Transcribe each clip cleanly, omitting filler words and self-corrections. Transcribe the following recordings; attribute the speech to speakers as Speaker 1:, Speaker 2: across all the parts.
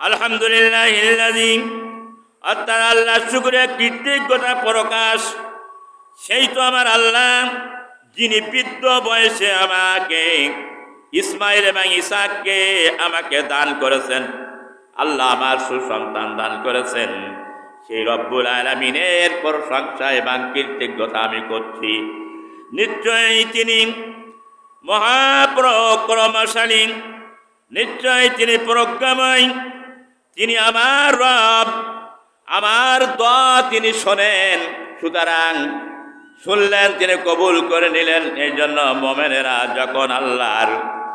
Speaker 1: আলহামদুলিল্লাহিল্লাযী, অর্থাৎ আল্লাহ শুকরিয়া কৃতজ্ঞতা প্রকাশ সেই তো আমার আল্লাহ, যিনি বৃদ্ধ বয়সে আমাকে ইসমাইল এবং ইসাককে আমাকে দান করেছেন। আল্লাহ আমার সুসন্তান দান করেছেন। সেই রব্বুল আলামিনের প্রশংসা এবং কৃতজ্ঞতা আমি করছি। নিশ্চয়ই তিনি মহাপরাক্রমশালী, নিশ্চয় তিনি প্রজ্ঞাময়, তিনি আমার রব, আমার দোয়া তিনি শোনেন। সুতরাং শুনলেন, তিনি কবুল করে নিলেন। এই জন্য মুমিনেরা যখন আল্লাহর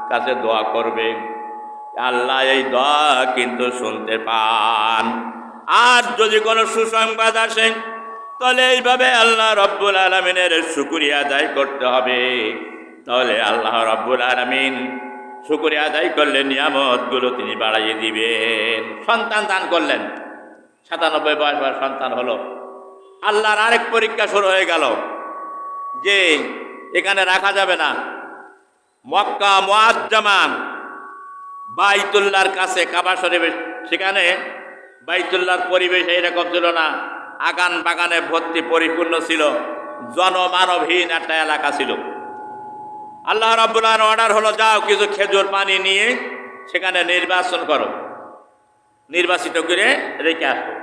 Speaker 1: কাছে দোয়া করবে, আল্লাহ এই দোয়া কিন্তু শুনতে পান। আর যদি কোনো সুসংবাদ আসে, তাহলে এইভাবে আল্লাহ রব্বুল আলামিনের শুকরিয়া আদায় করতে হবে। তাহলে আল্লাহ রব্বুল আলামিন শুকরিয়া আদায় করলে নিয়ামতগুলো তিনি বাড়াইয়ে দিবেন। সন্তান দান করলেন, 97 বয়স বয়স সন্তান হলো। আল্লাহর আরেক পরীক্ষা শুরু হয়ে গেল যে এখানে রাখা যাবে না। মক্কা মুআজ্জামা বাইতুল্লাহর কাছে কাবা শরীফ, সেখানে বাইতুল্লাহর পরিবেশ এইরকম ছিল না, আগান বাগানে ভর্তি পরিপূর্ণ ছিল, জনমানবহীন একটা এলাকা ছিল। আল্লাহ রাব্বুল আলামিন অর্ডার হলো, যাও কিছু খেজুর পানি নিয়ে সেখানে নির্বাচন করো, নির্বাচিত করে রেখে আসো।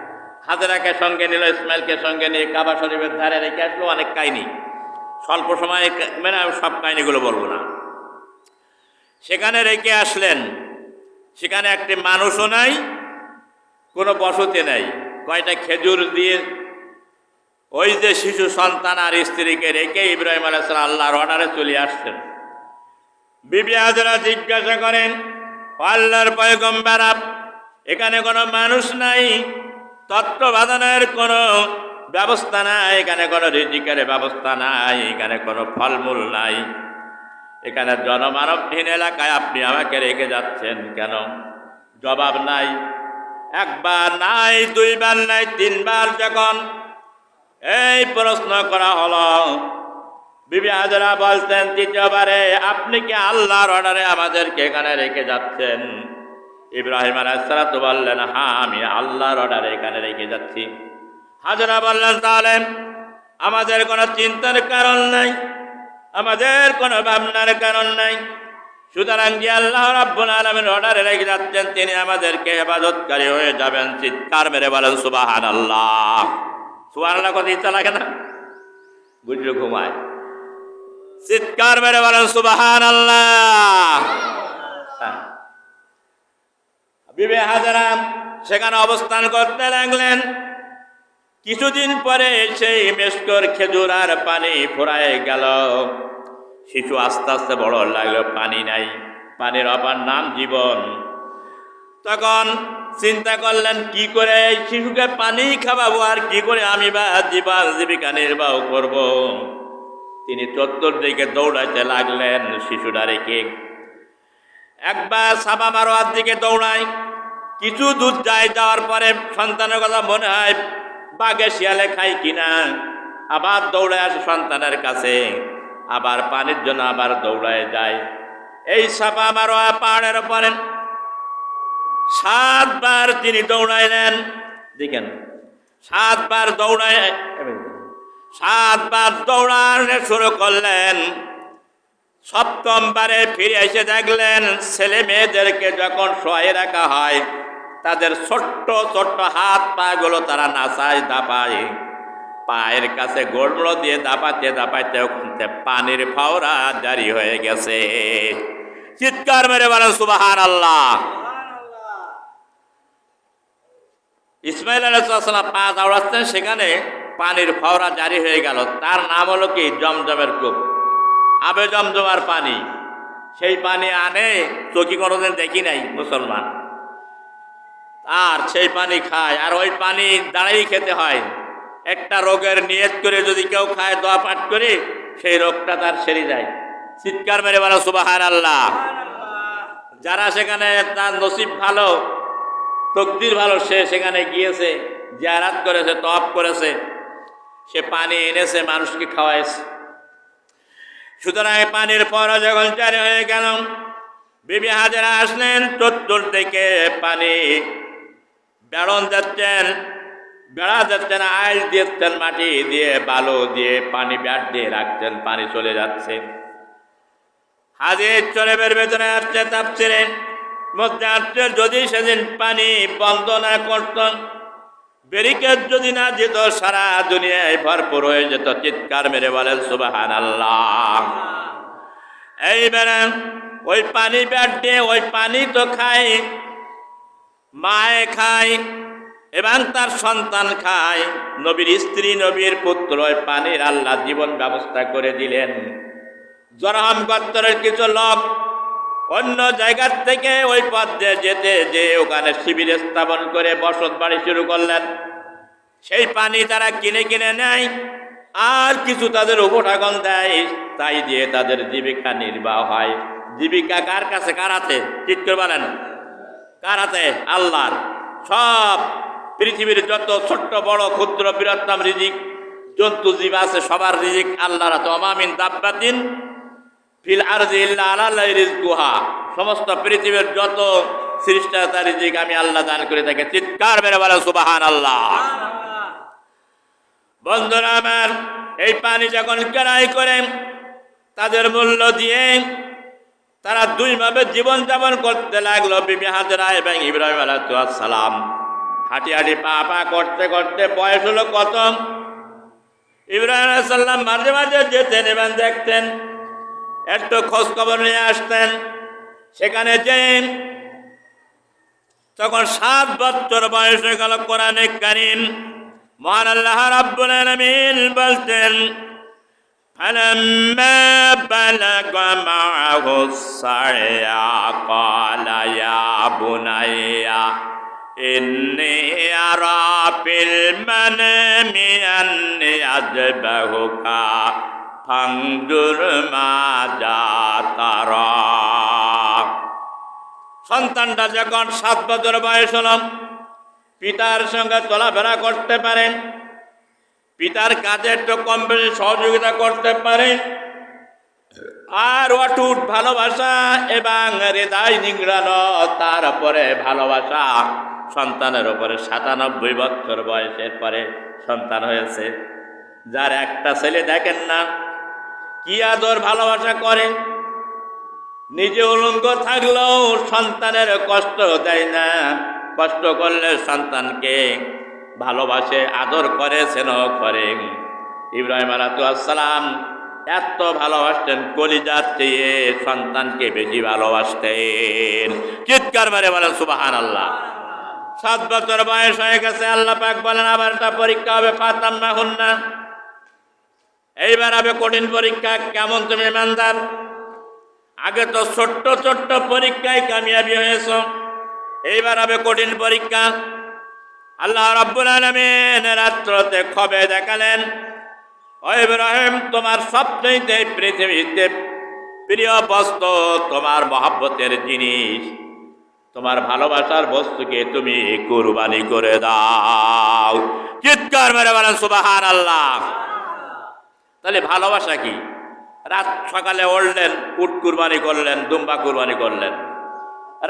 Speaker 1: হাজেরাকে সঙ্গে নিল, ইসমাইলকে সঙ্গে নিয়ে কাবা শরীফের ধারে রেখে আসলো। অনেক কাহিনী, স্বল্প সময়ে মানে আমি সব কাহিনীগুলো বলবো না। সেখানে রেখে আসলেন। সেখানে একটি মানুষও নাই, কোনো বসতি নাই। কয়টা খেজুর দিয়ে ওই যে শিশু সন্তান আর স্ত্রীকে রেখে ইব্রাহিম আলাইহিস সালাম আল্লাহর অর্ডারে চলে আসছেন। বিবি হাজেরা জিজ্ঞাসা করেন, আল্লাহর পয়গম্বর, এখানে কোনো মানুষ নাই, তত্ত্বাবধানের কোনো ব্যবস্থা নাই, এখানে কোনো রিজিকের ব্যবস্থা নাই, এখানে কোনো ফলমূল নাই, এখানে জনমানবহীন এলাকায় আপনি আমাকে রেখে যাচ্ছেন কেন? জবাব নাই। একবার নাই, দুইবার নাই, তিনবার যখন এই প্রশ্ন করা হলো, বিবি হাজেরা বলতেন তৃতীয়বারে, আপনি কি আল্লাহর অর্ডারে আমাদেরকে এখানে রেখে যাচ্ছেন? ইব্রাহিম আলাইহিস সালাতু বললেন, হ্যাঁ, আমি আল্লাহর অর্ডারে এখানে রেখে যাচ্ছি। হাজেরা বললেন, তাহলে আমাদের কোনো চিন্তার কারণ নাই, আমাদের কোনো ভাবনার কারণ নাই। সুতরাং যে আল্লাহ রাব্বুল আলামিন অর্ডারে রেখে যাচ্ছেন, তিনি আমাদেরকে হেফাজতকারী হয়ে যাবেন। চিৎকার মেরে বলেন সুবহানাল্লাহ। সুবহানাল্লাহ কথা ইচ্ছা লাগে না? বুঝলো ঘুমায়। চিৎকার মেরে বলেন সুবহানাল্লাহ। বিবি হাজেরা সেখানে অবস্থান করতে লাগলেন। কিছুদিন পরে সেই মেশকর খেজুর আর পানি ফুরায় গেল। শিশু আস্তে আস্তে বড় লাগলো, পানি নাই, পানির অপার নাম জীবন। তখন চিন্তা করলেন, কি করে এই শিশুকে পানি খাওয়াবো, আর কি করে আমি বা জীবিকা নির্বাহ করব। তিনি চতুর্দিকে দৌড়াইতে লাগলেন শিশুটা রেখে। একবার সাফা মারওয়ার দিকে দৌড়ায়, কিছু দূর যায়, যাওয়ার পরে সন্তানের কথা মনে হয়, বাঘে শিয়ালে খাই কিনা। আবার দৌড়ায় আসে সন্তানের কাছে, আবার পানির জন্য আবার দৌড়ায় যায়। এই সাফা মারওয়া পাহাড়ের উপরে 7 বার তিনি দৌড়াইলেন। দেখেন, 7 বার দৌড়ানো শুরু করলেন। 7ম বারে ফিরে এসে দেখলেন, ছেলে মেয়েদেরকে যখন শোয়াই রাখা হয়, তাদের ছোট্ট ছোট্ট হাত পা গুলো তারা নাচায় দাপায়, পায়ের কাছে গোড়মোড়ো দিয়ে দাপাতে দাপাইতে ওখানে পানির ফাওরা জারি হয়ে গেছে। চিৎকার মেরে বলেন সুবহানাল্লাহ। ইসমাইল আলাইহিস সালাম পা দৌড়াচ্ছেন, সেখানে পানির ফাওরা জারি হয়ে গেল। তার নাম হলো কি? জমজমের কূপ, আবে জমজমার পানি। সেই পানি আনে, চোখে কোনোদিন দেখি নাই মুসলমান, আর সেই পানি খায়। আর ওই পানি দাঁড়িয়ে খেতে হয়। একটা রোগের নিয়ত করে যদি কেউ খায়, দোয়া পাঠ করে, সেই রোগটা তার সেরে যায়। চিৎকার মেরে বলো সুবহানাল্লাহ। যারা সেখানে তার নসিব ভালো, তকদির ভালো, সে সেখানে গিয়েছে, জিয়ারত করেছে, তওয়াফ করেছে, সে পানি এনেছে, মানুষকে খাওয়াইছে। সুতরাং পানির পর যখন জারি হয়ে গেল, বিবি হাজেরা আসলেন, চতুর্দিকে পানি বেড়ন যাচ্ছেন, বেড়া যাচ্ছেন, আইল দিচ্ছেন, মাটি দিয়ে বালু দিয়ে পানি ব্যাট দিয়ে রাখছেন, পানি চলে যাচ্ছে। হাজির চরেবের ভেতরে আসছে, তাফসীরের মধ্যে আসছে, যদি সেদিন পানি বন্ধ না করত, ব্যারিকেড যদি না দিত, সারা দুনিয়ায় ভরপুর হয়ে যেত। চিৎকার মেরে বলেন সুবহানাল্লাহ। এইবারে ওই পানি ব্যাট দিয়ে ওই পানি তো খায়, মায়ে খায় এবং তার সন্তান খায়, নবীর স্ত্রী নবীর পুত্র ওই পানির আল্লাহ জীবন ব্যবস্থা করে দিলেন। জরহম গোত্রের কিছু লোক অন্য জায়গার থেকে ওই পথ দিয়ে যেতে যে ওখানে শিবির স্থাপন করে বসত বাড়ি শুরু করলেন। সেই পানি তারা কিনে কিনে নেয়, আর কিছু তাদের উপঢাকন দেয়, তাই দিয়ে তাদের জীবিকা নির্বাহ হয়। জীবিকা কার কাছে? কার হাতে? ঠিক করে বলেন, কার হাতে? আল্লাহর। সব পৃথিবীর যত ছোট্ট বড় ক্ষুদ্র বৃহত্তম রিজিক জন্তু জীব আছে, সবার রিজিক আল্লাহর হাতে। ওমা মিন দাব্বাতিন ফিল আরদি ইল্লা আলাল্লাহি রিজকুহা। সমস্ত পৃথিবীর যত সৃষ্টিতা রিজিক আমি আল্লাহ দান করে থাকি। চিৎকার মেরে বলেন সুবহানাল্লাহ। বন্ধুরা আমার, এই পানি যখন কেনাই করে তাদের মূল্য দিয়ে তারা দুইভাবে জীবন যাপন করতে লাগলো। বিবি হাজেরা এবং ইব্রাহিম আলাইহিস সালাম হাঁটি হাঁটি পা পা করতে করতে বয়স হলো কত? ইব্রাহিম আলাইহিস সালাম মাঝে মাঝে যেতেন এবং দেখতেন, একটু খোঁজ খবর নিয়ে আসতেন। সেখানে যে তখন 7 বছর বয়স হয়ে গেল। কোরআনে কারীম মহান আল্লাহ রাব্বুল আলামিন বলতেন, ফালাম্মা বালাগা মাআহু সায়া ক্বালা ইয়া বুনাইয়া ইন্নী আরা ফিল মানামি আন্নী আযবাহুকা ফানজুর মাযা তারা। সন্তানটা যখন 7 বছর বয়স হল, পিতার সঙ্গে চলাফেরা করতে পারেন, পিতার কাজে একটু কম বেশি সহযোগিতা করতে পারেন, আর অটুট ভালোবাসা এবং হৃদয় নিংড়ানো, তারপরে ভালোবাসা সন্তানের উপরে। 97 বছর বয়সের পরে সন্তান হয়েছে, যার একটা ছেলে দেখেন না কি আদর ভালোবাসা করে। নিজে উলঙ্গ থাকলেও সন্তানের কষ্ট দেয় না, কষ্ট করলে সন্তানকে ভালোবাসে, আদর করে, স্নেহ করে। ইব্রাহিম আলাইহিস সালাম এত ভালোবাসতেন, কলিজার চেয়ে সন্তানকে বেশি ভালোবাসতেন। চিৎকার মেরে বলেন সুবহানাল্লাহ। 7 বছর বয়স হয়ে গেছে, আল্লাহ পাক বলেন আবার একটা পরীক্ষা হবে, ফাতান্নাহুন্না। এইবার হবে কঠিন পরীক্ষা। কেমন তুমি ইমানদার? আগে তো ছোট্ট ছোট্ট পরীক্ষায় কামিয়াবি হয়েছ, এইবার হবে কঠিন পরীক্ষা। আল্লাহ রাব্বুল আলামিন রাত্রতে খবে দেখালেন, ও ইব্রাহিম, তোমার সবচেয়ে পৃথিবীতে প্রিয় বস্তু, তোমার মহব্বতের জিনিস, তোমার ভালোবাসার বস্তুকে তুমি কুরবানি করে দাও। চিৎকার মেরে বলেন সুবহানাল্লাহ। তাহলে ভালোবাসা কি? রাত সকালে উঠলেন, উট কুরবানি করলেন, দুম্বা কুরবানি করলেন,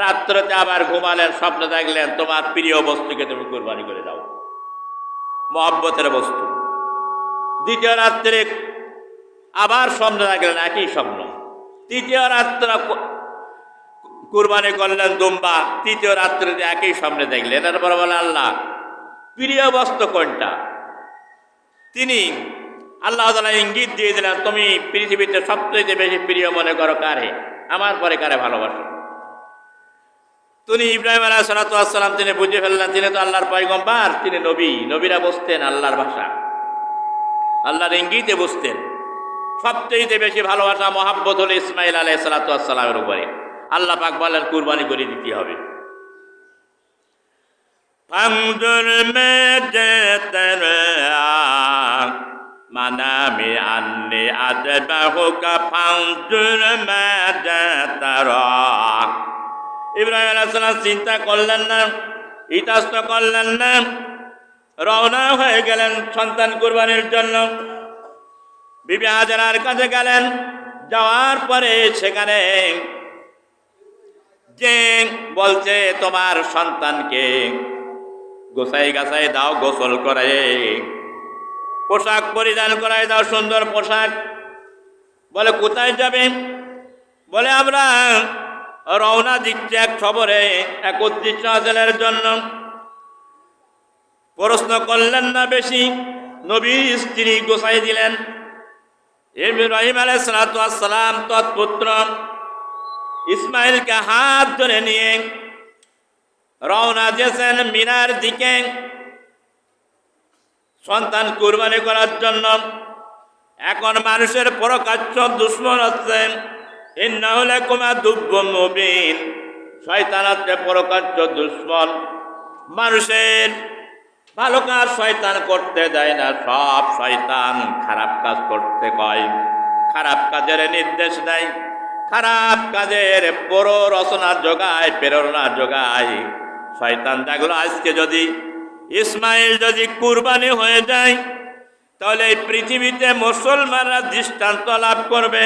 Speaker 1: রাত্রতে আবার ঘুমালেন, স্বপ্ন দেখলেন, তোমার প্রিয় বস্তুকে তুমি কুরবানি করে দাও, মহব্বতের বস্তু। দ্বিতীয় রাত্রে আবার স্বপ্ন দেখলেন, একই স্বপ্ন। তৃতীয় রাত্র কুরবানি করলেন দুম্বা, তৃতীয় রাত্রিতে একই স্বপ্নে দেখলেন। এরপর বলে আল্লাহ প্রিয় বস্তু কোনটা? তিনি আল্লাহ তাআলা ইঙ্গিত দিয়ে দিলেন, তুমি পৃথিবীতে সবচেয়ে বেশি প্রিয় মনে করো কারে? আমার পরে কারে ভালোবাসো? তিনি ইব্রাহিম আলাইহিস সালাম তিনি বুঝে ফেললেন, তিনি তো আল্লাহর পয়গম্বর, তিনি নবী। নবীরা বুঝতেন আল্লাহর ভাষা, আল্লাহর ইঙ্গিতে বুঝতেন। সবচেয়ে বেশি ভালোবাসা মহাব্বত হল ইসমাইল আলাইহিস সালামের উপরে। আল্লাহ পাক বলেন কুরবানি করে দিতে হবে। ফানজুর মাযা তারা মানামি আন্নী আযবাহুকা ফানজুর মাযা তারা। ইব্রাহিম আলাইহিস সালাম চিন্তা করলেন না, ইতস্ত করলেন না, রওনা হয়ে গেলেন সন্তান কুরবানির জন্য। বিবি হাজেরার কাছে গেলেন, যাওয়ার পরে সেখানে যে বলছে তোমার সন্তানকে গোছাই গাছাই দাও, গোসল করায় পোশাক পরিধান করায় দাও, সুন্দর পোশাক। বলে কোথায় যাবে? বলে আমরা রওনা দিচ্ছি এক খবরে, এক উদ্দেশ্য হাসিলের জন্য। প্রশ্ন করলেন না বেশি, নবীর স্ত্রী গোছাই দিলেন। ইব্রাহিম আলাইহিস সালাতু ওয়াস সালাম তৎপুত্র ইসমাইলকে হাত ধরে নিয়ে রওনা দিয়েছেন মিনার দিকে সন্তান কুরবানি করার জন্য। এখন মানুষের প্রকাশ্য দুশমন হচ্ছে, ইন্নাহু লাকুম আদুব্বুম মুবিন। শয়তান হচ্ছে প্রকাশ্য দুশমন। মানুষের ভালো কাজ শয়তান করতে দেয় না, সব শয়তান খারাপ কাজ করতে কয়, খারাপ কাজের নির্দেশ দেয়, খারাপ কাজের প্ররোচনা যোগায়, প্রেরণা যোগায়। শয়তান দেখলো আজকে যদি ইসমাইল যদি কুরবানি হয়ে যায়, তাহলে এই পৃথিবীতে মুসলমানরা দৃষ্টান্ত লাভ করবে,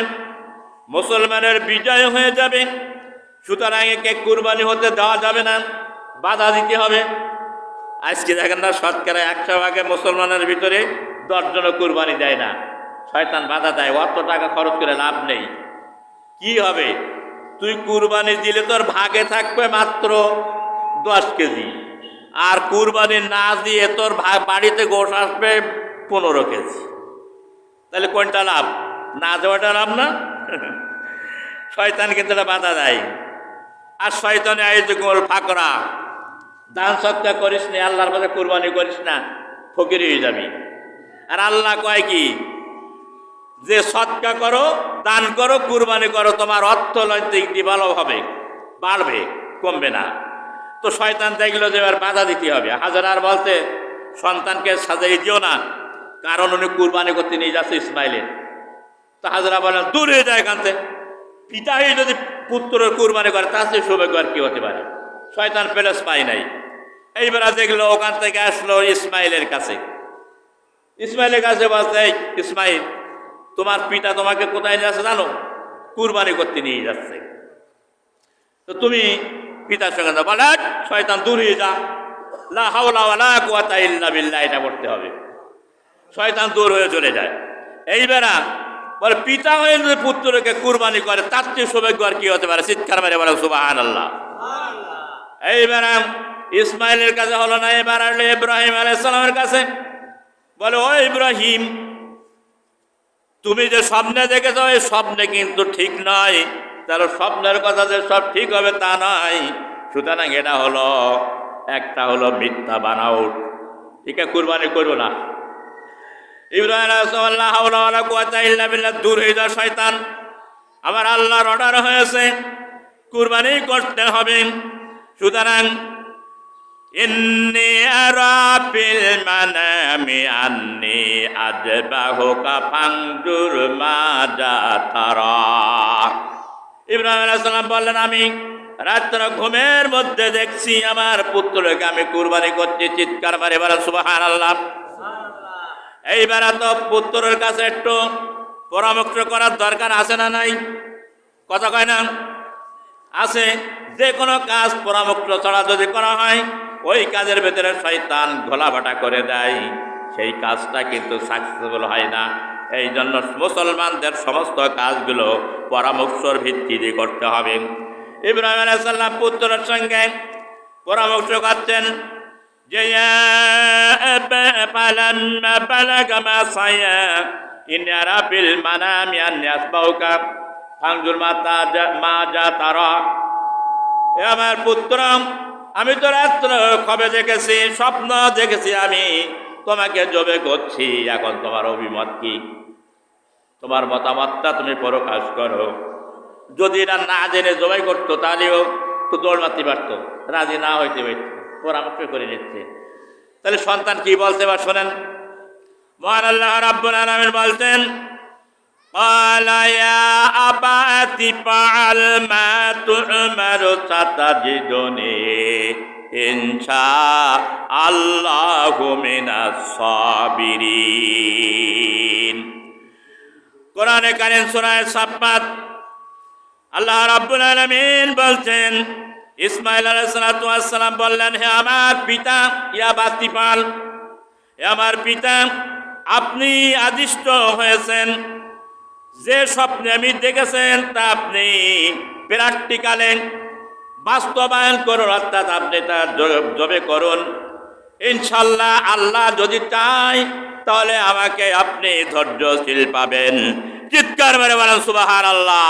Speaker 1: মুসলমানের বিজয় হয়ে যাবে। সুতরাং একে কুরবানি হতে দেওয়া যাবে না, বাধা দিতে হবে। আজকে দেখেন না, শতকরা 100 ভাগে মুসলমানের ভিতরে 10 জনও কুরবানি দেয় না, শয়তান বাধা দেয়। অত টাকা খরচ করে লাভ নেই। কি হবে? তুই কুরবানি দিলে তোর ভাগে থাকবে মাত্র 10 কেজি, আর কুরবানি না দিয়ে তোর বাড়িতে গোশ আসবে 15 কেজি। তাহলে কোনটা লাভ? না দেওয়াটা লাভ না? শয়তান কিন্তু এটা বাধা দেয়। আর শয়তানে আয়োজকুল ফাকরা, দান সৎকা করিস না, আল্লাহর পথে কুরবানি করিস না, ফকির হয়ে যাবি। আর আল্লাহ কয় কি? যে সৎকা করো, দান করো, কুরবানি করো, তোমার অর্থনৈতিক ভালো হবে, বাড়বে, কমবে না। তো শয়তান দেখলো যে এবার বাধা দিতে হবে। হাজার বলতে সন্তানকে সাজাই দিও না, কারণ উনি কুরবানি করতে নিয়ে যাচ্ছে ইসমাইলের। তো হাজারা বলেন দূর হয়ে যায় এখান থেকে, পিতাই যদি পুত্রের কুরবানি করে তার চেয়ে সৌভাগ্য আর কি হতে পারে? শয়তান প্লেস পায় নাই। এইবার দেখলো ওখান থেকে আসলো ইসমাইলের কাছে। ইসমাইলের কাছে বলছে, ইসমাইল তোমার পিতা তোমাকে কোথায় নিয়ে যাচ্ছে জানো? কুরবানি করতে নিয়ে যাচ্ছে। তো তুমি পিতার সঙ্গে বলে শয়তান দূর হয়ে যা, লা হাওলা ওয়ালা কুওয়াতা ইল্লা বিল্লাহ, এটা পড়তে হবে। শয়তান দূর হয়ে চলে যায়। এইবার বলে পিতা হয়ে যদি পুত্রকে কুরবানি করে তার চেয়ে সৌভাগ্য আর কি হতে পারে? চিৎকার মেরে বলে সুবহানাল্লাহ। এইবার ইসমাইলের কাছে হলো না, এবার আসলে ইব্রাহিম আলাইহিস সালামের কাছে। বলে ও ইব্রাহিম, তুমি যে স্বপ্নে দেখেছ এই স্বপ্নে কিন্তু ঠিক নয়। তাহলে স্বপ্নের কথা যে সব ঠিক হবে তা নয়। সুতরাং এটা হলো একটা হলো মিথ্যা বানাউট, একে কুরবানি করবো না। ইব্রাহিম লা হাওলা ওয়ালা কুওয়াতা ইল্লা বিল্লাহ, দূর হয়ে যা শয়তান, আমার আল্লাহর অর্ডার হয়েছে কুরবানি করতে হবে। সুতরাং ইন্নী আরা ফিল মানামি আন্নী আযবাহুকা ফানজুর মাযা তারা। ইব্রাহিম আলাইহিস সালাম বললেন, আমি রাত্র ঘুমের মধ্যে দেখছি আমার পুত্রকে আমি কুরবানি করছি। চিৎকার মারে বলেন সুবহানাল্লাহ। এইবার তো পুত্রের কাছে একটু পরামর্শ করার দরকার আছে না নাই? কথা কয় না? আছে। যে কোনো কাজ পরামর্শ ছাড়া যদি করা হয়, ওই কাজের ভেতরে শয়তান ঘোলাভাটা করে দেয়, সেই কাজটা কিন্তু সাকসেসফুল হয় না। এই জন্য মুসলমানদের সমস্ত কাজগুলো পরামর্শর ভিত্তিতে করতে হবে। ইব্রাহিম আলাইহিস সালাম পুত্রের সঙ্গে পরামর্শ করছেন যে আমার পুত্র, আমি তো রাত্র খবে দেখেছি, স্বপ্ন দেখেছি, আমি তোমাকে জবে করছি। এখন তোমার অভিমত কি? তোমার মতামতটা তুমি প্রকাশ করো। যদি এরা না জেনে জবাই করতো তাহলেও তো দৌড় মারতে পারত, রাজি না হইতে পারত, পরামর্শ করে নিচ্ছে। তাহলে সন্তান কি বলছে বা শোনেন। মহান আল্লাহ রাব্বুল আলামিন বলতেন, ক্বালা ইয়া আবাতি ফাআল মা তু'মারু সাতাজিদুনি ইনশাআল্লাহু মিনাস সাবিরিন। কোরআনে কারীম সূরা সাফফাত আল্লাহ রাব্বুল আলামিন বলছেন, ইসমাইল আলাইহিস সালাম বললেন, হে আমার পিতা ইয়া বাতিপাল, হে আমার পিতা, আপনি আদিষ্ট হয়েছেন, যে স্বপ্নে আমি দেখেছেন তা আপনি প্র্যাকটিক্যালে বাস্তবায়ন করুন, অর্থাৎ আপনি তা জবে করুন। ইনশাল্লাহ আল্লাহ যদি চায় তাহলে আমাকে আপনি ধৈর্যশীল পাবেন। চিৎকার মেরে বলেন সুবহানাল্লাহ।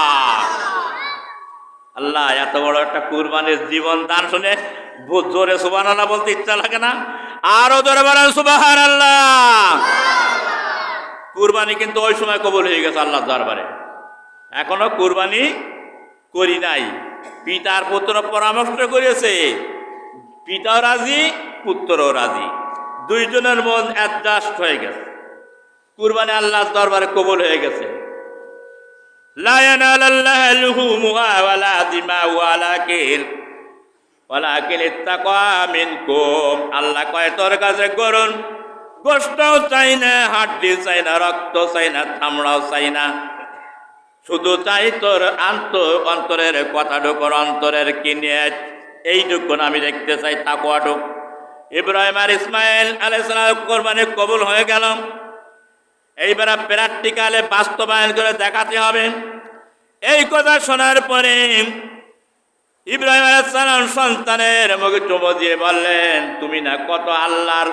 Speaker 1: আল্লাহ এত বড় একটা কুরবানির জীবন দান শুনে জোরে সুবহানাল্লাহ বলতে ইচ্ছা লাগে না? আরো জোরে বলেন সুবহানাল্লাহ। কুরবানি কিন্তু ওই সময় কবুল হয়ে গেছে আল্লাহর দরবারে, এখনো কুরবানি করি নাই। পিতার পুত্র পরামর্শ করেছে, পিতাও রাজি পুত্রও রাজি, দুইজনের মন অ্যাডজাস্ট হয়ে গেছে, কুরবানি আল্লাহর দরবারে কবুল হয়ে গেছে। লা ইয়ানালাল্লাহু লুহুমুহা ওয়ালা দিমাউহা ওয়ালাকিন ইত্তাকা মিনকুম। আল্লাহ কয় তোর কাছে করুন, গোশতও চাই না, হাড্ডি চাই না, রক্ত চাই না, চামড়াও চাই না, শুধু চাই তোর অন্তরের কথাটুকুর, অন্তরের কিনে এইটুকুন আমি দেখতে চাই, তাকওয়াটুক। ইব্রাহিম আর ইসমাইল আলাইহিস সালাম কুরবানি কবুল হয়ে গেল। এইবার প্র্যাকটিক্যালে বাস্তবায়ন করে দেখাতে হবে। এই কথা শোনার পরে ইব্রাহিম আলাইহিস সালাম সন্তানের মুখে চুমু দিয়ে বললেন, তুমি না কত আল্লাহর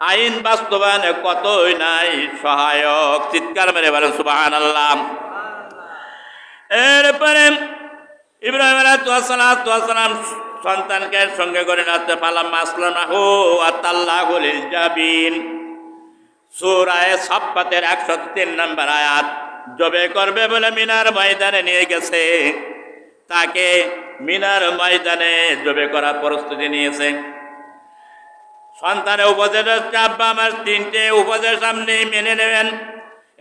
Speaker 1: আইন বাস্তবায়নে কতই নাই সহায়ক। চিৎকার মেরে বলেন সুবহানাল্লাহ। এরপরে ইব্রাহিম আলাইহিস সালাম সন্তানকে সঙ্গে করে নাচতে পারলাম। আসলামাহু আতাল্লাহু লিল জাবিন, সূরা সাফফাতের 103 নম্বর আয়াত। জবে করবে বলে মিনার ময়দানে নিয়ে গেছে, তাকে মিনার ময়দানে জবে করার প্রস্তুতি নিয়েছে। সন্তানের উপদেশ হচ্ছে, আব্বা আমার 3টে উপদেশ আপনি মেনে নেবেন,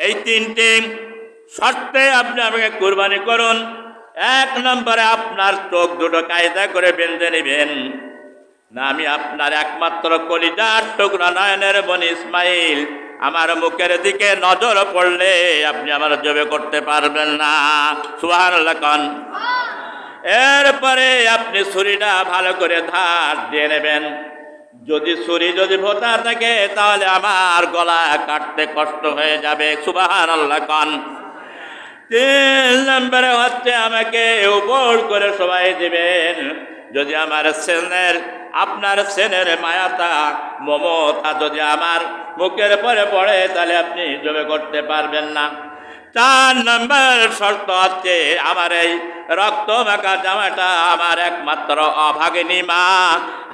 Speaker 1: এই 3টে শর্তে আপনি আমাকে কুরবানি করুন। 1 নম্বরে আপনার চোখ দুটো কায়দা করে বেঁধে নেবেন, না আমি আপনার একমাত্র কলিজার টুকরা নয়নের বনি ইসমাইল, আমার মুখের দিকে নজর পড়লে আপনি আমার জবে করতে পারবেন না। সুবহানাল্লাহ কোন। এরপরে আপনি ছুরিটা ভালো করে ধার দিয়ে নেবেন, যদি ছুরি ভোতা থাকে তাহলে আমার গলা কাটতে কষ্ট হয়ে যাবে। সুবহানাল্লাহ কোন। 3 নম্বরে হচ্ছে আমাকে উপর করে সবাই দিবেন, যদি আমার আপনার সেনের মায়াটা মমতা যদি আমার মুখের পরে পড়ে তাহলে আপনি জবে করতে পারবেন না। 4 নম্বর শর্ত হচ্ছে, আমার এই রক্ত মাখা জামাটা আমার একমাত্র অভাগিনী মা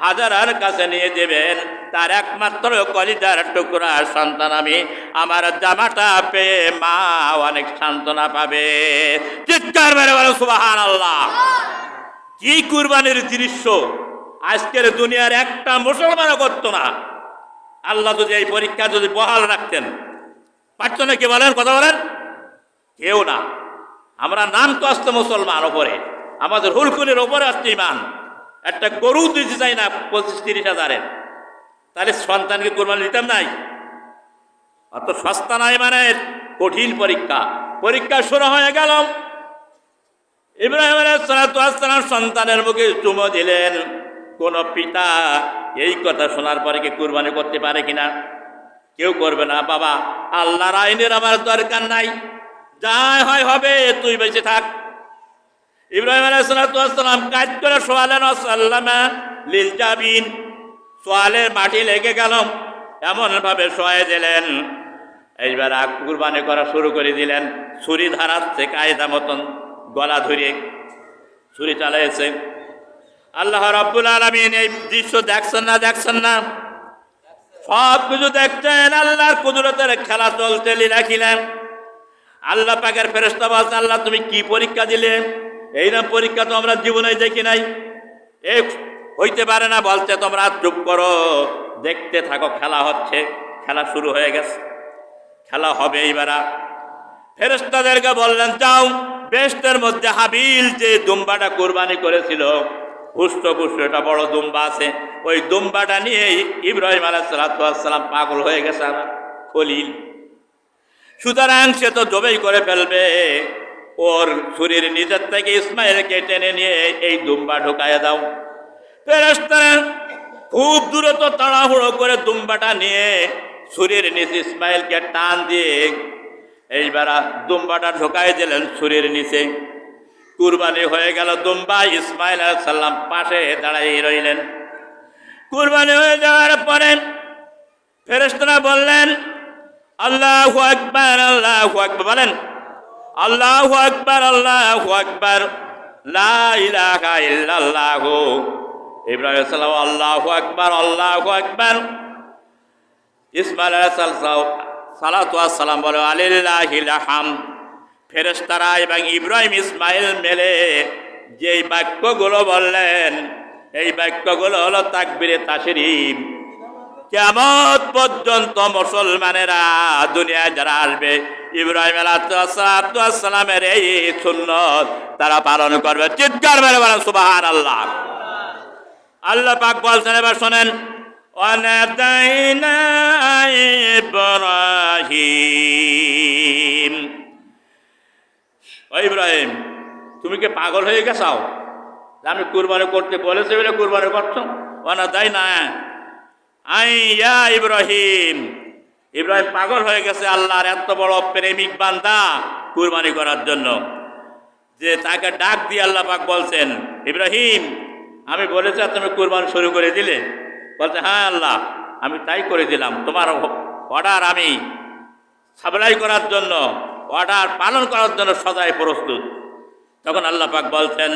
Speaker 1: হাজারার কাছে নিয়ে দেবেন, তার একমাত্র কলিজার টুকরা সন্তান আমি, আমার জামাটা পেয়ে মা অনেক সান্ত্বনা পাবে। চিৎকার মেরে বলো সুবহানাল্লাহ। কি কুরবানির দৃশ্য আজকের দুনিয়ার একটা মুসলমানও করতো না। আল্লাহ যদি এই পরীক্ষা যদি বহাল রাখতেন, পারতো না? কি বলেন, কথা বলেন? কেউ না। আমরা নাম তো আসতো মুসলমান, ওপরে আমাদের হুলকুলের ওপরে আসছে ইমান। একটা গরু দিতে চাই না 25-30 হাজারের, তাহলে সন্তানকে কোরবানি দিতাম নাই? অত সস্তা নাই, মানে কঠিন পরীক্ষা। পরীক্ষা শুরু হয়ে গেল। ইব্রাহিম আলাইহিস সালাম সন্তানের মুখে চুমো দিলেন। কোন পিতা এই কথা শোনার পরে কি কুরবানি করতে পারে কিনা? কেউ করবে না। বাবা, আল্লাহর আইনের আমার দরকার নাই, যাই হয় হবে, তুই বেঁচে থাক। ইব্রাহিম আলাইহিস সালাম কাজ করে শোয়ালেন, সাল্লামা লিল জাবিন, সোয়ালের মাটি লেগে গেল, এমনভাবে শোয়াই দিলেন। এইবার কুরবানি করা শুরু করে দিলেন। ছুরি ধারাচ্ছে কায়দা মতন, গলা ধরে ছুরি চালাইছে। আল্লাহ রাব্বুল আলামিন এই দৃশ্য দেখছেন না? সব কিছু দেখছেন। আল্লাহর কুদরতের খেলা চলতে লীলাখিলেন। আল্লাহ পাকের ফেরেশতা বলছে, আল্লাহ তুমি কি পরীক্ষা দিলে? এইরকম পরীক্ষা তো আমরা জীবনে দেখি নাই। এই হইতে পারে না। বলছে, তোমরা চুপ করো, দেখতে থাকো, খেলা হচ্ছে। খেলা শুরু হয়ে গেছে, খেলা হবে। এইবার ফেরেশতাদেরকে বললেন, যাও, বেহেশতের মধ্যে হাবিল যে দুম্বাটা কুরবানি করেছিল, হুষ্ট একটা বড় দুম্বা আছে, ওই দুম্বাটা নিয়ে ইব্রাহিম আলাইহিস সালাম পাগল হয়ে গেছে, আমার খলিল। সুতরাং সে তো জবেই করে ফেলবে। ওর ছুরির নিজের থেকে ইসমাইলকে টেনে নিয়ে এই দুম্বা ঢুকাইয়া দাও। ফেরেশতারা খুব দ্রুত তাড়াহুড়ো করে দুম্বাটা নিয়ে ছুরির নিচে ইসমাইলকে টান দিয়ে এইবার দুম্বাটা ঢোকাই দিলেন ছুরির নিচে। কুরবানি হয়ে গেল দুম্বা। ইসমাইল আলাইহিস সালাম পাশে দাঁড়াই রইলেন। কুরবানি হয়ে যাওয়ার পরে ফেরেশতারা বললেন, আল্লাহু আকবার, আল্লাহু আকবার, বলেন আল্লাহু আকবার, আল্লাহু আকবার, লা ইলাহা ইল্লাল্লাহ। ইব্রাহিম আলাইহিস সালাম আল্লাহু আকবার, আল্লাহু আকবার। ইসমাইল আলাইহিস সালাতু ওয়াস সালাম বলে আলিল্লাহিল হামদ। ফেরেশতারা এবং ইব্রাহিম ইসমাইল মিলে যেই বাক্যগুলো বললেন, এই বাক্যগুলো হলো তাকবীরে তাশরীফ। কিয়ামত পর্যন্ত মুসলমানেরা দুনিয়ায় যারা আসবে, ইব্রাহিম আলাইহিস সালামের এই সুন্নত তারা পালন করবে। চিৎকার মেরে বলেন সুবহানাল্লাহ। আল্লাহ পাক বলছেন, এবার শোনেন, ওয়ানাদাইনা ইব্রাহিম। ও ইব্রাহিম, তুমি কি পাগল হয়ে গেছাও? আমি কুরবানি করতে বলেছি বলে কুরবানি করছো? ওয়ানাদাইনা আইয়া ইব্রাহিম। ইব্রাহিম পাগল হয়ে গেছে আল্লাহর এত বড় প্রেমিক বান্দা কুরবানি করার জন্য, যে তাকে ডাক দিয়ে আল্লাহ পাক বলছেন, ইব্রাহিম আমি বলেছি তুমি কুরবানি শুরু করে দিলে? বলছে, হ্যাঁ আল্লাহ আমি তাই করে দিলাম, তোমার অর্ডার আমি সাপ্লাই করার জন্য, অর্ডার পালন করার জন্য সদাই প্রস্তুত। তখন আল্লাহ পাক বলছেন,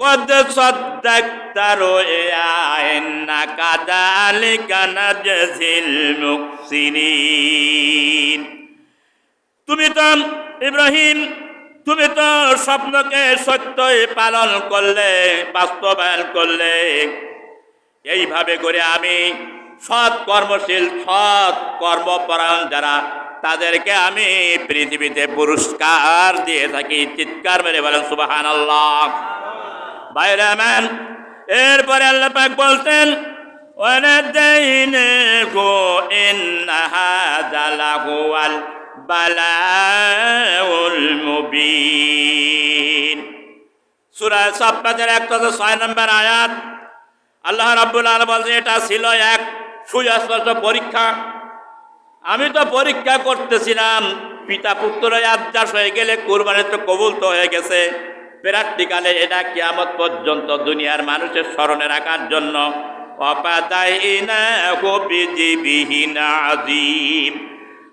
Speaker 1: قد صدقت رؤياك كذلك نجزي المحسنين। তুমি তো ইব্রাহিম, তুমি তো স্বপ্নকে সত্যই পালন করলে, বাস্তবায়ন করলে। এইভাবে করে আমি সৎ কর্মশীল, সৎ কর্মপরায়ণ যারা, তাদেরকে আমি পৃথিবীতে পুরস্কার দিয়ে থাকি। চিৎকার মেরে বলেন সুবহানাল্লাহ। বাইরামান, এরপরে আল্লাহ পাক বলতেন, ওয়ানাদাইনাহু ইন্না হাযা লাহুয়াল বালাউল মুবিন। সূরা সাফফাতের 106 নম্বর আয়াত। আল্লাহ রাব্বুল আলামিন বলছেন, এটা ছিল এক সুস্পষ্ট পরীক্ষা। আমি তো পরীক্ষা করতেছিলাম, পিতা পুত্র আদ্যাস হয়ে গেলে কুরবানি তো কবুল তো হয়ে গেছে। প্র্যাকটিক্যালে এটা কিয়ামত পর্যন্ত দুনিয়ার মানুষের স্মরণে রাখার জন্য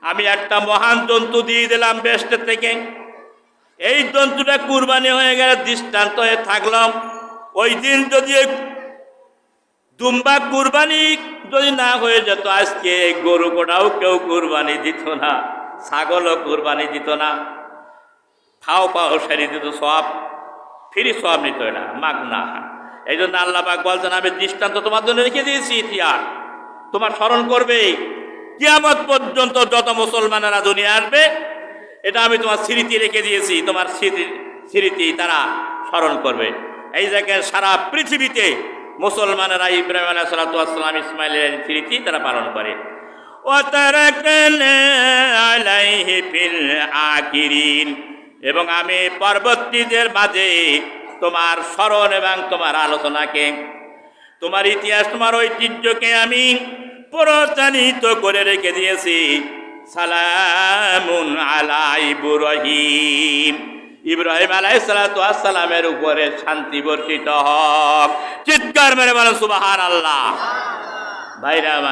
Speaker 1: আমি একটা মহান জন্তু দিয়ে দিলাম বেহেশত থেকে। এই জন্তুটা কুরবানি হয়ে গেলে দৃষ্টান্ত হয়ে থাকলাম। ওই দিন যদি দুম্বা কুরবানি যদি না হয়ে যেত, আজকে গরু কোটাও কেউ কুরবানি দিত না, ছাগলও কুরবানি দিত না, ফাও পাও সারি দিত, সব ফ্রি, সব নিত না, মাগনা। এই জন্য আল্লাহ পাক বলছেন, আমি দৃষ্টান্ত তোমার জন্য রেখে দিয়েছি, ইতিহাস তোমার স্মরণ করবে। কিয়ামত পর্যন্ত যত মুসলমানেরা দুনিয়া আসবে, এটা আমি তোমার স্মৃতি রেখে দিয়েছি, তোমার স্মৃতি তারা স্মরণ করবে। এই জায়গায় সারা পৃথিবীতে মুসলমানেরা ইব্রাহিম আলাইহিস সালাতু ওয়াস সালাম, ইসমাইলের স্মৃতি তারা পালন করে। ওয়াতারাকনা আলাইহি ফিল আখিরিন। এবং আমি পরবর্তীদের মাঝে তোমার স্মরণ এবং তোমার আলোচনাকে, তোমার ইতিহাস, তোমার ঐতিহ্যকে আমি প্রচারিত করে রেখে দিয়েছি। সালামুন আলা ইব্রাহিম। ইব্রাহিম আলাইহিস সালাতু ওয়াস সালামের উপরে শান্তি বর্ষিত হোক। চিৎকার মেরে বলেন সুবহানাল্লাহ। ভাইরা